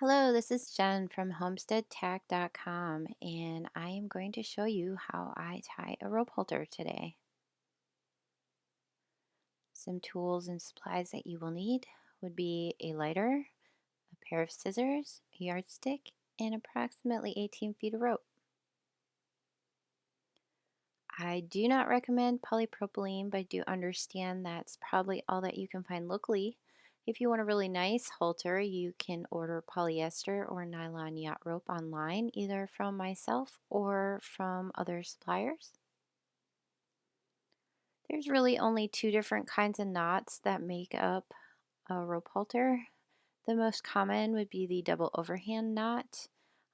Hello, this is Jen from homesteadtack.com, and I am going to show you how I tie a rope halter today. Some tools and supplies that you will need would be a lighter, a pair of scissors, a yardstick, and approximately 18 feet of rope. I do not recommend polypropylene, but I do understand that's probably all that you can find locally. If you want a really nice halter, you can order polyester or nylon yacht rope online, either from myself or from other suppliers. There's really only two different kinds of knots that make up a rope halter. The most common would be the double overhand knot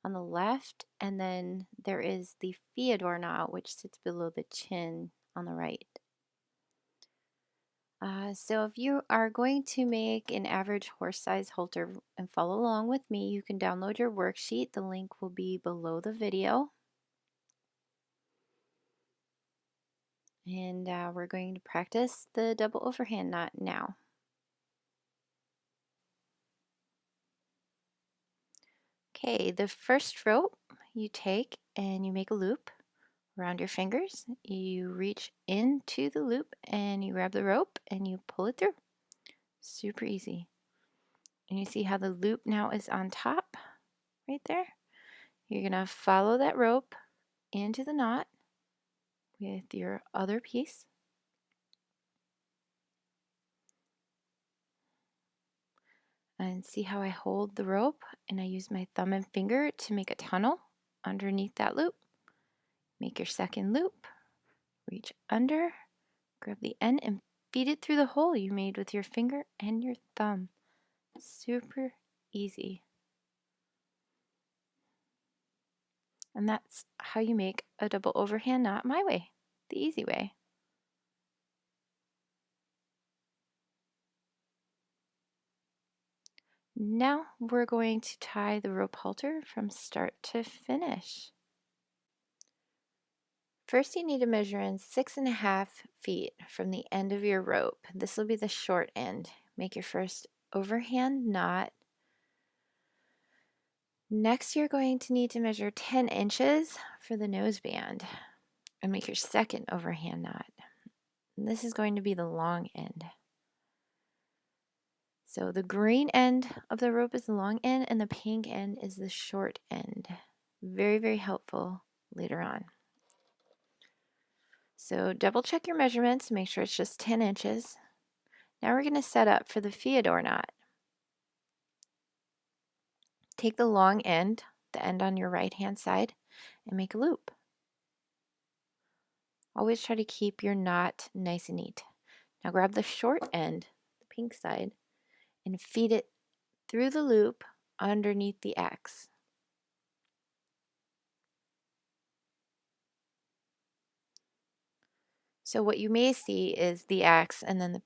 on the left, and then there is the Theodore knot, which sits below the chin on the right. So if you are going to make an average horse-sized halter and follow along with me, you can download your worksheet. The link will be below the video. And we're going to practice the double overhand knot now. Okay, the first rope you take and you make a loop around your fingers. You reach into the loop and you grab the rope and you pull it through. Super easy. And you see how the loop now is on top right there? You're going to follow that rope into the knot with your other piece. And see how I hold the rope and I use my thumb and finger to make a tunnel underneath that loop. Make your second loop, reach under, grab the end and feed it through the hole you made with your finger and your thumb. Super easy. And that's how you make a double overhand knot my way, the easy way. Now we're going to tie the rope halter from start to finish. First, you need to measure in 6.5 feet from the end of your rope. This will be the short end. Make your first overhand knot. Next, you're going to need to measure 10 inches for the noseband and make your second overhand knot. And this is going to be the long end. So the green end of the rope is the long end and the pink end is the short end. Very, very helpful later on. So double check your measurements, make sure it's just 10 inches. Now we're going to set up for the Theodore knot. Take the long end, the end on your right hand side, and make a loop. Always try to keep your knot nice and neat. Now grab the short end, the pink side, and feed it through the loop underneath the X. So what you may see is the X and then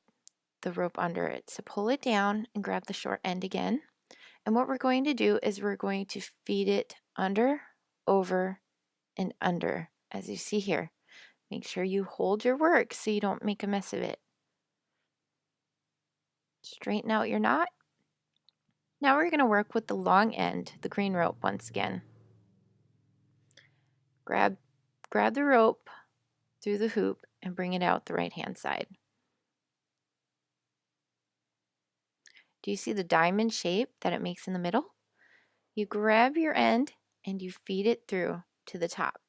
the rope under it. So pull it down and grab the short end again. And what we're going to do is we're going to feed it under, over, and under, as you see here. Make sure you hold your work so you don't make a mess of it. Straighten out your knot. Now we're going to work with the long end, the green rope once again. Grab the rope through the hoop and bring it out the right hand side. Do you see the diamond shape that it makes in the middle? You grab your end and you feed it through to the top.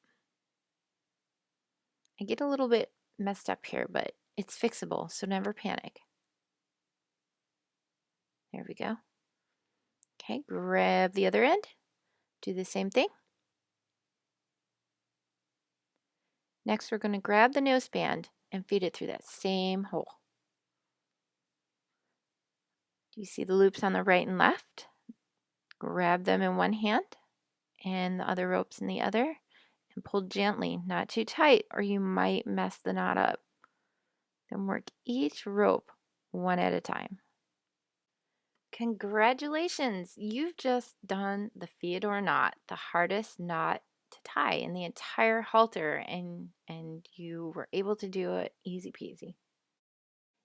I get a little bit messed up here, but it's fixable, so never panic. There we go. Okay, grab the other end. Do the same thing. Next, we're going to grab the noseband and feed it through that same hole. Do you see the loops on the right and left? Grab them in one hand and the other ropes in the other and pull gently, not too tight, or you might mess the knot up. Then work each rope one at a time. Congratulations! You've just done the Theodore knot, the hardest knot to tie in the entire halter, and you were able to do it easy peasy.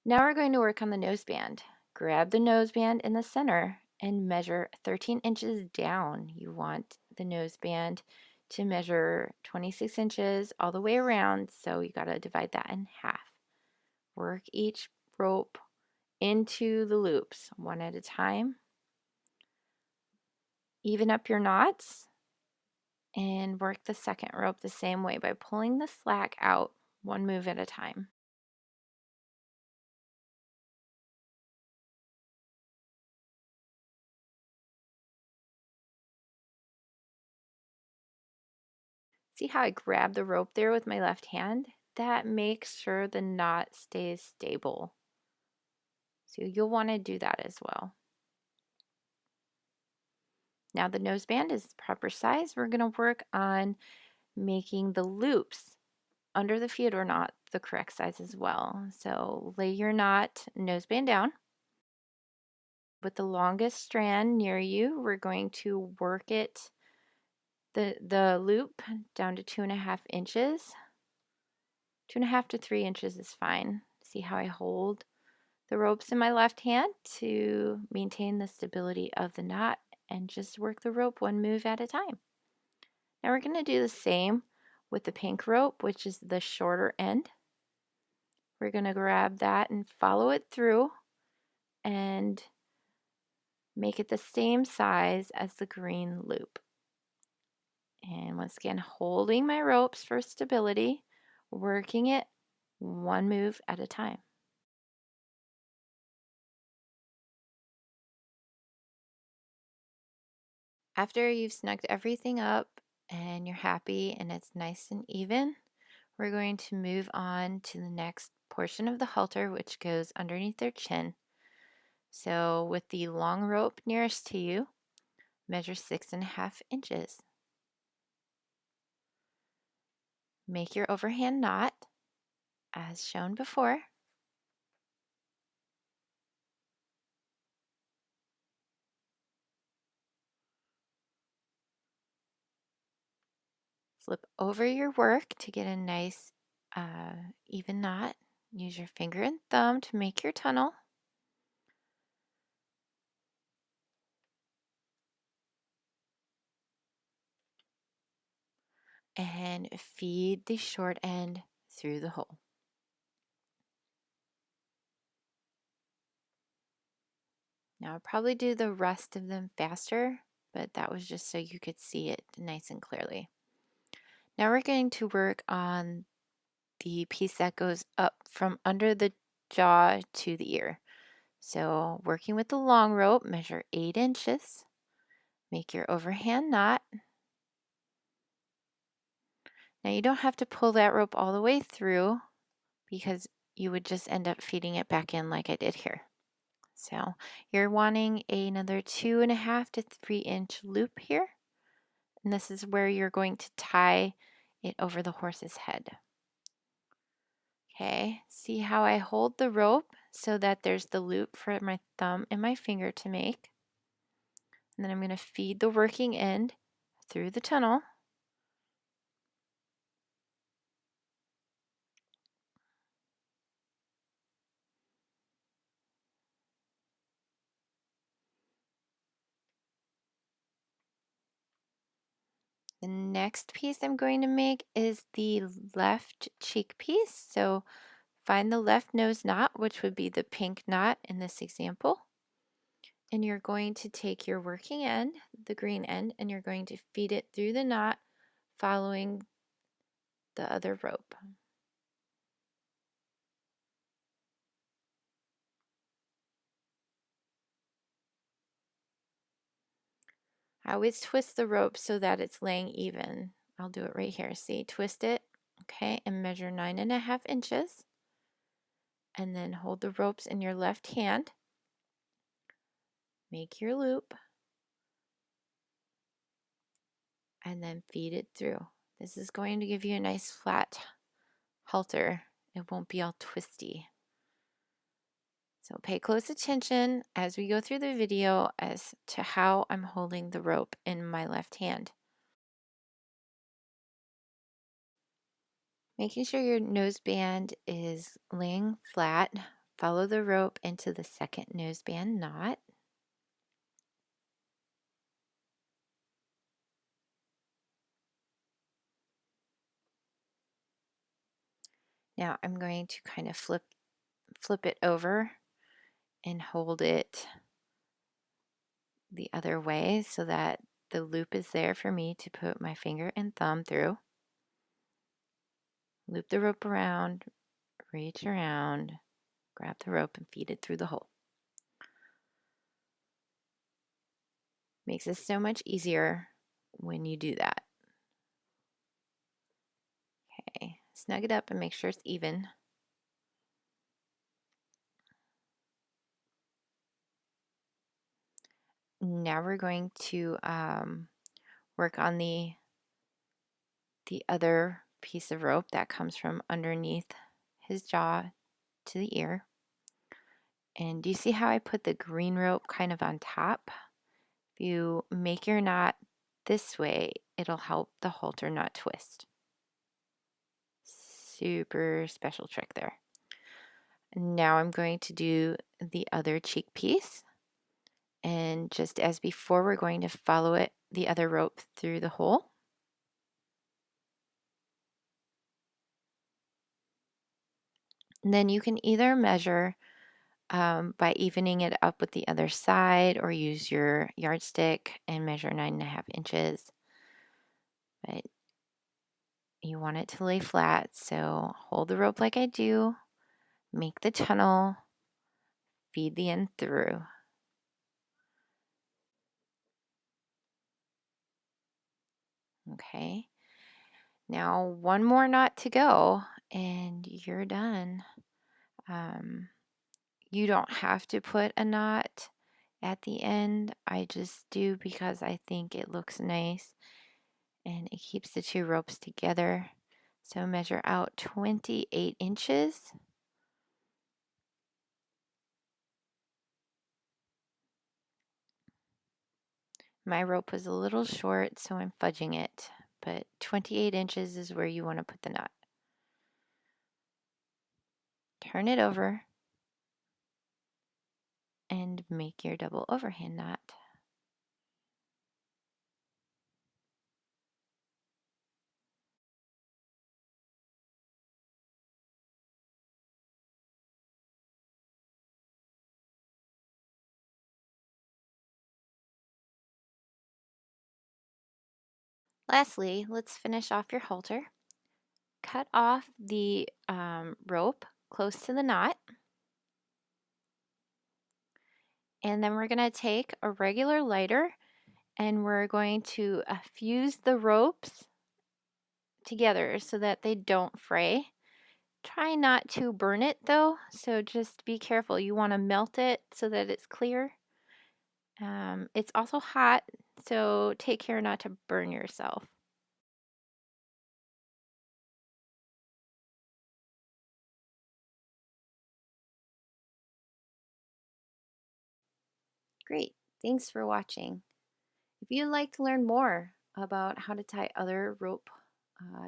Now we're going to work on the noseband. Grab the noseband in the center and measure 13 inches down. You want the noseband to measure 26 inches all the way around, so you got to divide that in half. Work each rope into the loops one at a time. Even up your knots and work the second rope the same way by pulling the slack out one move at a time. See how I grab the rope there with my left hand? That makes sure the knot stays stable. So you'll want to do that as well. Now the noseband is proper size. We're going to work on making the loops under the feeder knot the correct size as well. So lay your knot noseband down. With the longest strand near you, we're going to work it, the loop down to 2.5 inches. 2.5 to 3 inches is fine. See how I hold the ropes in my left hand to maintain the stability of the knot and just work the rope one move at a time. Now we're going to do the same with the pink rope, which is the shorter end. We're going to grab that and follow it through and make it the same size as the green loop. And once again, holding my ropes for stability, working it one move at a time. After you've snugged everything up and you're happy and it's nice and even, we're going to move on to the next portion of the halter, which goes underneath their chin. So with the long rope nearest to you, measure 6.5 inches. Make your overhand knot as shown before. Flip over your work to get a nice even knot. Use your finger and thumb to make your tunnel. And feed the short end through the hole. Now I'll probably do the rest of them faster, but that was just so you could see it nice and clearly. Now we're going to work on the piece that goes up from under the jaw to the ear. So working with the long rope, measure 8 inches. Make your overhand knot. Now you don't have to pull that rope all the way through because you would just end up feeding it back in like I did here. So you're wanting another 2.5 to 3 inch loop here. And this is where you're going to tie it over the horse's head. Okay, see how I hold the rope so that there's the loop for my thumb and my finger to make. And then I'm going to feed the working end through the tunnel. The next piece I'm going to make is the left cheek piece. So find the left nose knot, which would be the pink knot in this example. And you're going to take your working end, the green end, and you're going to feed it through the knot following the other rope. I always twist the rope so that it's laying even. I'll do it right here. See, twist it, okay, and measure 9.5 inches. And then hold the ropes in your left hand. Make your loop. And then feed it through. This is going to give you a nice flat halter. It won't be all twisty. So pay close attention as we go through the video as to how I'm holding the rope in my left hand. Making sure your noseband is laying flat, follow the rope into the second noseband knot. Now I'm going to kind of flip it over and hold it the other way so that the loop is there for me to put my finger and thumb through. Loop the rope around, reach around, grab the rope and feed it through the hole. Makes it so much easier when you do that. Okay, snug it up and make sure it's even. Now we're going to work on the other piece of rope that comes from underneath his jaw to the ear. And do you see how I put the green rope kind of on top? If you make your knot this way, it'll help the halter not twist. Super special trick there. Now I'm going to do the other cheek piece. And just as before, we're going to follow it, the other rope through the hole. And then you can either measure by evening it up with the other side or use your yardstick and measure 9.5 inches. But you want it to lay flat, so hold the rope like I do, make the tunnel, feed the end through. Okay, now one more knot to go and you're done. You don't have to put a knot at the end. I just do because I think it looks nice and it keeps the two ropes together. So measure out 28 inches. My rope was a little short, so I'm fudging it, but 28 inches is where you want to put the knot. Turn it over and make your double overhand knot. Lastly, let's finish off your halter. Cut off the rope close to the knot. And then we're going to take a regular lighter and we're going to fuse the ropes together so that they don't fray. Try not to burn it though, so just be careful. You want to melt it so that it's clear. It's also hot, so take care not to burn yourself. Great, thanks for watching. If you'd like to learn more about how to tie other rope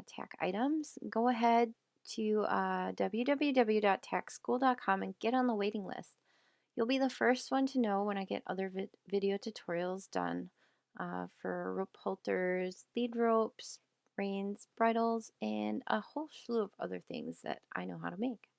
tack items, go ahead to www.tackschool.com and get on the waiting list. You'll be the first one to know when I get other video tutorials done for rope halters, lead ropes, reins, bridles, and a whole slew of other things that I know how to make.